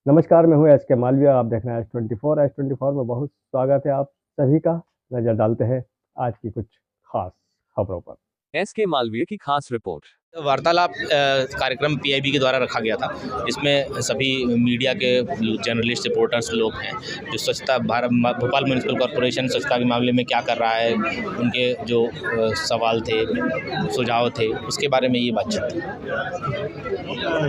नमस्कार, मैं हूँ एस के मालवीय। आप देख रहे हैं एस 24। एस 24 में बहुत स्वागत है आप सभी का। नजर डालते हैं आज की कुछ खास खबरों पर। एस के मालवीय की खास रिपोर्ट। वार्तालाप कार्यक्रम पीआईबी के द्वारा रखा गया था। इसमें सभी मीडिया के जर्नलिस्ट, रिपोर्टर्स लोग हैं जो स्वच्छता भोपाल म्यूनिसिपल कॉर्पोरेशन स्वच्छता के मामले में क्या कर रहा है, उनके जो सवाल थे, सुझाव थे, उसके बारे में ये बातचीत थी।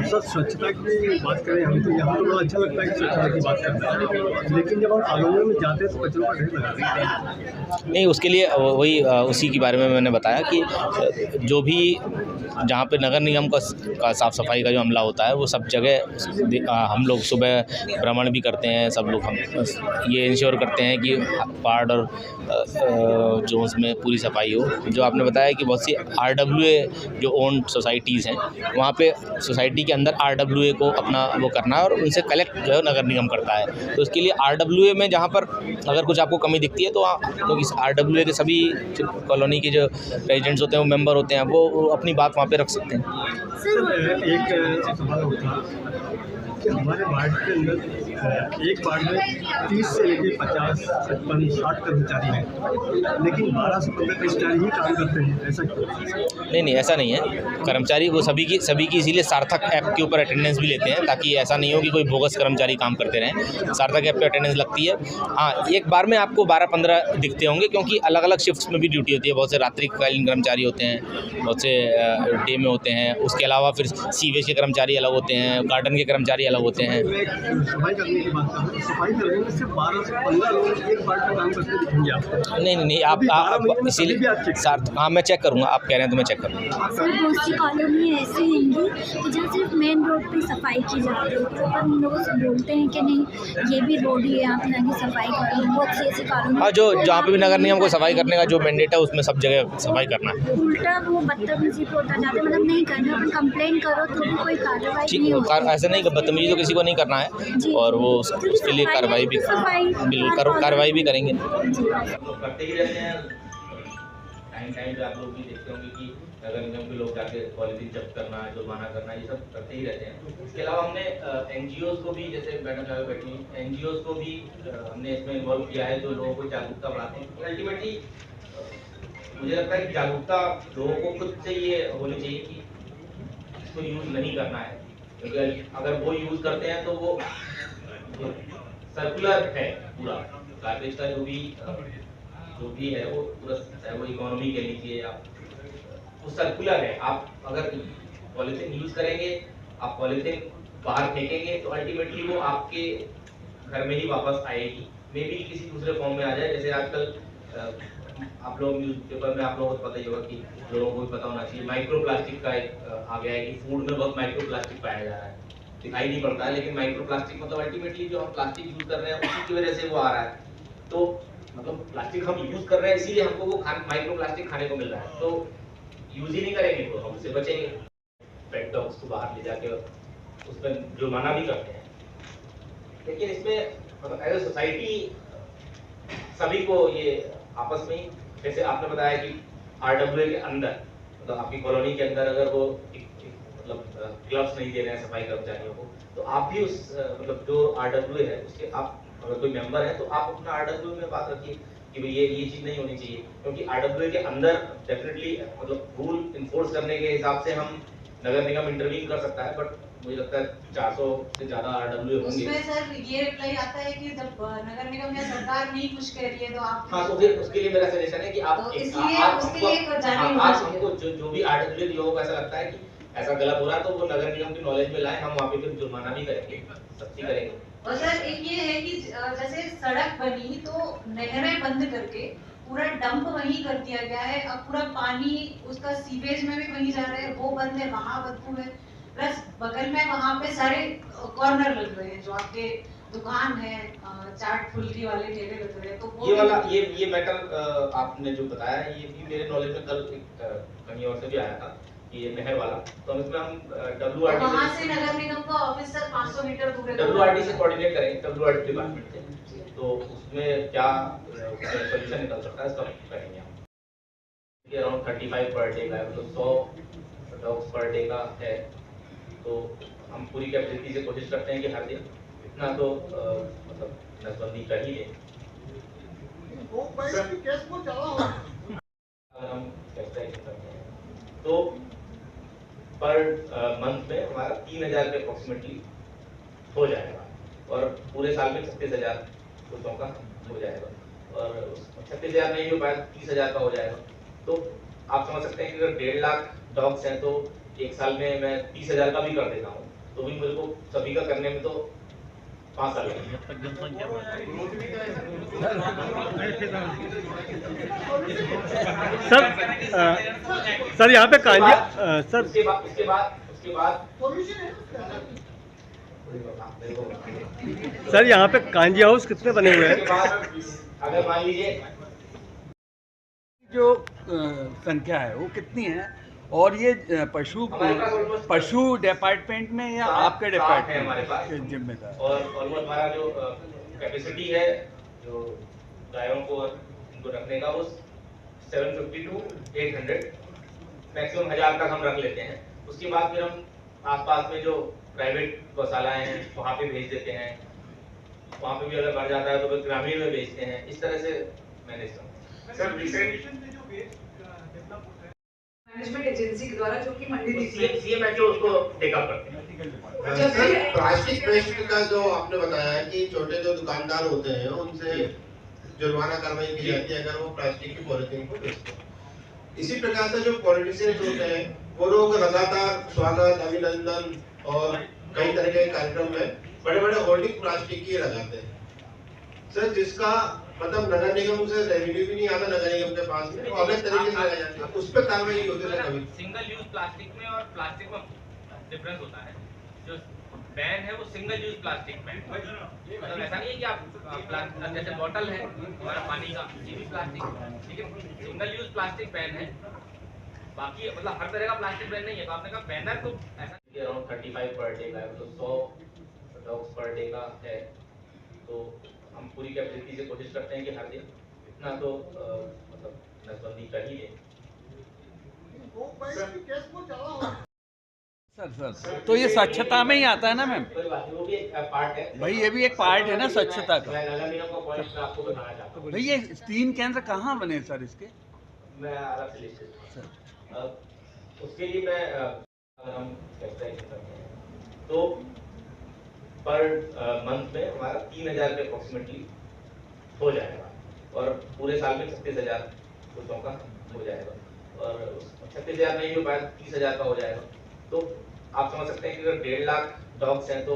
सर, स्वच्छता की बात करें हम तो यहाँ बड़ा अच्छा लगता है कि स्वच्छता की बात करते हैं, लेकिन जब हम आलोचना में जाते हैं तो कचरों का ढेर लगता है। नहीं, उसके लिए वही उसी के बारे में मैंने बताया कि जो भी जहाँ पे नगर निगम का साफ़ सफाई का जो अमला होता है वो सब जगह हम लोग सुबह भ्रमण भी करते हैं। सब लोग हम ये इंश्योर करते हैं कि वार्ड और जो उसमें पूरी सफाई हो। जो आपने बताया कि बहुत सी RWA जो ओन सोसाइटीज़ हैं, वहाँ पे सोसाइटी के अंदर RWA को अपना वो करना है और उनसे कलेक्ट जो है नगर निगम करता है। तो उसके लिए RWA में जहाँ पर अगर कुछ आपको कमी दिखती है तो इस RWA के सभी कॉलोनी के जो रेजिडेंट्स होते हैं, वो मेंबर होते हैं, वो अपनी बात वहाँ पे रख सकते हैं। सर, एक सवाल होता कि हमारे वार्ड के अंदर एक वार्ड में 30 से लेकर 50, 55, 60 कर्मचारी हैं, लेकिन 12 से 15 कर्मचारी ही काम करते हैं। ऐसा क्यों? नहीं, ऐसा नहीं है। कर्मचारी वो सभी की इसीलिए सार्थक ऐप के ऊपर अटेंडेंस भी लेते हैं, ताकि ऐसा नहीं हो कि कोई बोगस कर्मचारी काम करते रहें। सार्थक ऐप पे अटेंडेंस लगती है। हाँ, एक बार में आपको 12-15 दिखते होंगे, क्योंकि अलग अलग शिफ्ट्स में भी ड्यूटी होती है। बहुत से रात्रिकालीन कर्मचारी होते हैं, बहुत से डे में होते हैं। उसके अलावा फिर सीवेज के कर्मचारी अलग होते हैं, गार्डन के कर्मचारी अलग होते हैं। सफाई करने की बात करूँ, सफाई करने में सिर्फ 12 से 15 लोग एक वार्ड में काम करते दिखेंगे आपको। नहीं, आप इसीलिए हाँ, मैं चेक करूँगा। आप कह रहे हैं तो मैं चेक करूँगा। सर, बहुत सी कॉलोनी ऐसी होंगी कि जहाँ सिर्फ मेन रोड पे सफाई की जाती है, तो अपन लोगों से बोलते हैं कि नहीं, ये भी रोड ही है, यहाँ पे जाके सफाई करो। बहुत सी ऐसी कॉलोनी, हाँ, जहाँ पे भी नगर निगम को सफाई करने का जो मैंडेट है, उसमें सब जगह सफाई करना है। उल्टा वो बदतमीजी पे होता जाता है, मतलब नहीं करना। अपन कंप्लेंट करो तो भी कोई कार्रवाई नहीं होती। ऐसे नहीं, बदतमीजी तो किसी को नहीं करना है, और वो उसके लिए कार्रवाई भी करेंगे। करते ही रहते हैं। टाइम पे आप लोग भी देखते होंगे कि नगर निगम के लोग जाके पॉलिथीन जब्त करना, जुर्माना करना, ये सब करते ही रहते हैं। इसके अलावा हमने NGOs को भी, जैसे मैडम साहब बैठी हैं, NGOs को भी हमने इसमें इन्वॉल्व किया है, जो लोगों को जागरूकता बढ़ाते हैं। अल्टीमेटली मुझे लगता है कि जागरूकता लोगों को खुद से ये होनी चाहिए कि इसको यूज नहीं करना है, क्योंकि अगर वो यूज करते हैं तो वो सर्कुलर है पूरा। गार्बेज का जो भी है वो पूरा, चाहे वो इकोनॉमी के लीजिए आप, वो सर्कुलर है। आप अगर पॉलिथीन यूज करेंगे, आप पॉलिथीन बाहर फेंकेंगे, तो अल्टीमेटली वो आपके घर में ही वापस आएगी। मे बी किसी दूसरे फॉर्म में आ जाए। जैसे आजकल आप लोग न्यूज़पेपर में आप लोगों को पता ही होगा, कि लोगों को भी पता होना चाहिए, माइक्रो प्लास्टिक का एक आ गया है कि फूड में बहुत माइक्रो प्लास्टिक पाया जा रहा है। दिखाई नहीं पड़ता है, लेकिन माइक्रो प्लास्टिक मतलब अल्टीमेटली जो हम प्लास्टिक यूज कर रहे हैं उसी की वजह से वो आ रहा है। तो मतलब प्लास्टिक हम यूज कर रहे हैं, इसीलिए हमको वो माइक्रो प्लास्टिक खाने को मिल रहा है। तो यूज ही नहीं करेंगे तो हम उससे बचेंगे। पेट डॉग्स को बाहर ले जाके उस पर जुर्माना भी करते हैं, लेकिन इसमें मतलब एज ए सोसाइटी सभी को ये आपस में ही, जैसे आपने बताया कि RWA के अंदर, मतलब आपकी कॉलोनी के अंदर अगर वो मतलब ग्लव्स नहीं दे रहे हैं सफाई कर्मचारियों को, तो आप भी उस मतलब जो RWA है उसके, आप अगर कोई मेंबर है तो आप अपना RWA में बात रखिए कि भाई ये चीज नहीं होनी चाहिए। क्योंकि RWA के अंदर डेफिनेटली मतलब रूल इन्फोर्स करने के हिसाब से हम नगर निगम इंटरवीन कर सकता है, बट मुझे लगता है 400 से ज्यादा RWA होंगे। उसमें सर ये रिप्लाई आता है कि जब नगर निगम या सरकार नहीं कुछ कह रही है तो आप, हाँ, तो फिर उसके लिए मेरा सजेशन है कि आप तो इसलिए उसके लिए हमको जो भी RWA लोगों को ऐसा लगता है कि ऐसा गलत हो रहा है, तो वो नगर निगम की नॉलेज में लाए। हम वहाँ पे फिर जुर्माना भी करेंगे, सख्ती करेंगे। और सर एक ये है कि जैसे सड़क बनी तो नहरें बंद करके पूरा डंप वहीं कर दिया गया है। अब पूरा पानी उसका सीवेज में भी वहीं जा रहा है, वो बंद है, वहाँ बदबू है। प्लस बगल में वहाँ पे सारे कॉर्नर लग रहे हैं, जो आपके दुकान है, चाट फुल्की वाले ठेले लग रहे हैं। तो ये वाला ये मैटर आपने जो बताया, ये भी मेरे नॉलेज में कल कहीं और से भी आया था कि ये नहर वाला। तो हम इसमें WRD वहाँ से नगर निगम का ऑफिस सर 500 मीटर दूर है। WRD से कोऑर्डिनेट करेंगे, WRD डिपार्टमेंट से, तो उसमें क्या सोल्यूशन निकल सकता है इसका करेंगे हम। ये अराउंड 35 पर डे का है, मतलब 100 डॉग्स पर डे का है। तो हम पूरी कैपेसिटी से कोशिश करते हैं कि हर दिन इतना तो मतलब नसबंदी कर ही लें। अगर हम कैपिटलाइजेशन करते हैं तो पर मंथ में हमारा 3,000 के अप्रोक्सीमेटली हो जाएगा और पूरे साल में 36,000 कुत्तों का हो जाएगा और 36,000 नहीं हो पाया 30,000 का हो जाएगा। तो आप समझ सकते हैं कि अगर 1.5 लाख डॉग्स हैं तो एक साल में मैं 30,000 का भी कर देता हूँ तो भी मेरे को सभी का करने में तो 5 साल लगेंगे। सर यहाँ पे कांजिया सर उसके बाद सर यहाँ पे कांजी हाउस कितने बने हुए उसके हैं? बाद अगर मान लीजिए जो संख्या है वो कितनी है और ये पशु डिपार्टमेंट में या आपके है डिपार्टमेंट हमारे पास के जिम्मेदार? और ऑलमोस्ट हमारा जो कैपेसिटी है जो गायों को उनको रखने का वो 750 टू 800 मैक्सिमम 1000 तक हम रख लेते हैं। उसके बाद फिर हम आसपास में जो प्राइवेट गौशालाएं हैं वहाँ पे भेज देते हैं, वहाँ पे भी अगर बढ़ जाता है तो फिर ग्रामीण में भेजते हैं। इस तरह से मैनेज करते हैं। सर मैनेजमेंट एजेंसी के द्वारा जो कि मंडी सीएमएचओ उसको टेकअप करते हैं। सर प्लास्टिक वेस्ट का जो आपने बताया है कि छोटे जो दुकानदार होते हैं उनसे जुर्माना कार्रवाई की जाती है अगर वो प्लास्टिक की पॉलिथीन को बेचते हैं। इसी प्रकार से जो पॉलिटिशियंस होते हैं वो लोग लगातार स्वागत अभिनंदन और कई तरह के कार्यक्रम में बड़े बड़े होर्डिंग प्लास्टिक की लगाते हैं सर, जिसका मतलब नगर निगम से रेवेन्यू भी नहीं आता नगर निगम के पास में, अवैध तरीके से लगाया जाता है, उस पर कार्रवाई होती है कभी? सिंगल यूज प्लास्टिक में और प्लास्टिक में डिफरेंस होता है। जो बैन है वो सिंगल यूज प्लास्टिक बैन, मतलब ऐसा नहीं है कि आप जैसे बॉटल है हमारा पानी का ये भी प्लास्टिक, ठीक है, सिंगल यूज प्लास्टिक बैन है। बाकी मतलब हर तरह का प्लास्टिक बैन नहीं है। तो आपने कहा बैनर तो ऐसा अराउंड 35 पर डे का है, मतलब 100 डॉग्स पर डे का है। तो हम पूरी कैपेसिटी से कोशिश करते हैं कि हर दिन इतना तो मतलब नसबंदी कर ही लें। सर तो ये स्वच्छता में ही आता है ना मैम? कोई बात नहीं, वो भी एक पार्ट है भाई ये भी एक पार्ट है ना स्वच्छता का। मैं नगर निगम का पॉइंट मैं आपको बताना चाहता हूँ। भाई ये 3 केंद्र कहाँ बने सर इसके? मैं अलग से लिस्ट उसके लिए मैं अगर हम कैपिटलाइजेशन करते हैं तो पर मंथ में हमारा 3,000 के अप्रोक्सीमेटली हो जाएगा और पूरे साल में 36,000 कुत्तों का हो जाएगा और 36,000 नहीं हो पाया 30,000 का हो जाएगा। तो आप समझ सकते हैं कि अगर 1.5 लाख डॉग्स हैं तो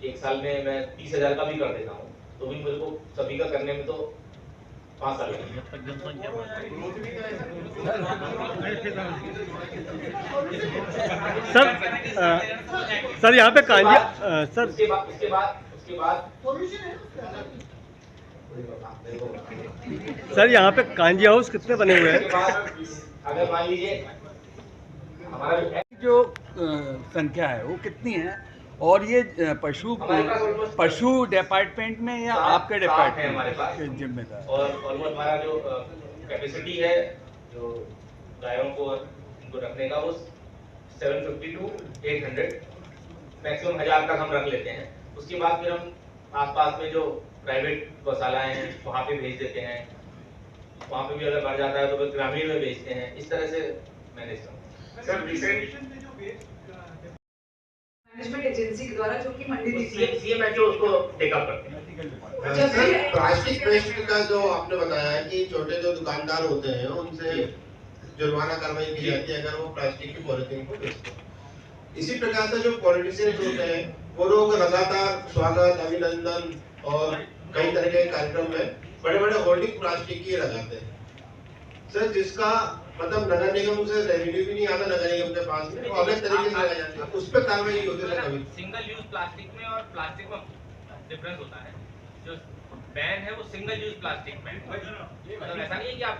एक साल में मैं 30,000 का भी कर देता हूँ तो भी मेरे को सभी का करने में तो 5 साल लगेंगे। सर यहाँ पे कांजिया सर उसके बाद सर यहाँ पे कांजी हाउस कितने बने हुए हैं? अगर मान लीजिए हमारा जो संख्या है वो कितनी है और ये पशु डिपार्टमेंट में या आपके है डिपार्टमेंट हमारे पास के जिम्मेदार? और ऑलमोस्ट हमारा जो कैपेसिटी है जो गायों को उनको रखने का वो 750 टू 800 मैक्सिमम 1000 तक हम रख लेते हैं। उसके बाद फिर हम आसपास में जो प्राइवेट गौशालाएं हैं वहाँ पे भेज देते हैं, वहाँ पे भी अगर बढ़ जाता है तो फिर ग्रामीण में भेजते हैं। इस तरह से मैनेज करते हैं। मैनेजमेंट एजेंसी के द्वारा जो कि मंडी सीएमएचओ उसको टेकअप करते हैं। सर प्लास्टिक वेस्ट का जो आपने बताया है कि छोटे जो दुकानदार होते हैं उनसे जुर्माना कार्रवाई की जाती है अगर वो प्लास्टिक की पॉलिथीन को बेचते हैं। इसी प्रकार से जो पॉलिटिशियंस होते हैं वो लोग लगातार स्वागत अभिनंदन और कई तरह के कार्यक्रम में बड़े बड़े होर्डिंग प्लास्टिक की लगाते हैं सर, जिसका मतलब नगर निगम से रेवेन्यू भी नहीं आता नगर निगम के पास में, अवैध तरीके से लगाया जाता है, उस पर कार्रवाई होती है कभी? सिंगल यूज प्लास्टिक में और प्लास्टिक में डिफरेंस होता है। जो बैन है वो सिंगल यूज प्लास्टिक बैन, मतलब ऐसा नहीं है कि आप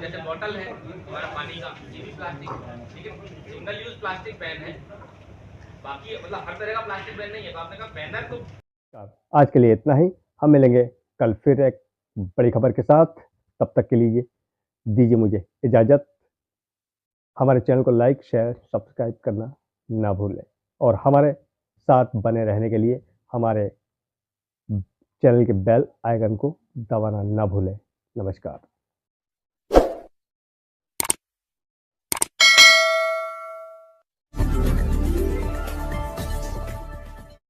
जैसे बॉटल है हमारा पानी का ये भी प्लास्टिक, ठीक है, सिंगल यूज प्लास्टिक बैन है। बाकी मतलब हर तरह का प्लास्टिक बैन नहीं है। तो आपने कहा बैनर तो आज के लिए इतना ही, हम मिलेंगे कल फिर एक बड़ी खबर के साथ। तब तक के लिए दीजिए मुझे इजाज़त। हमारे चैनल को लाइक शेयर सब्सक्राइब करना ना भूलें और हमारे साथ बने रहने के लिए हमारे चैनल के बेल आइकन को दबाना ना भूलें। नमस्कार।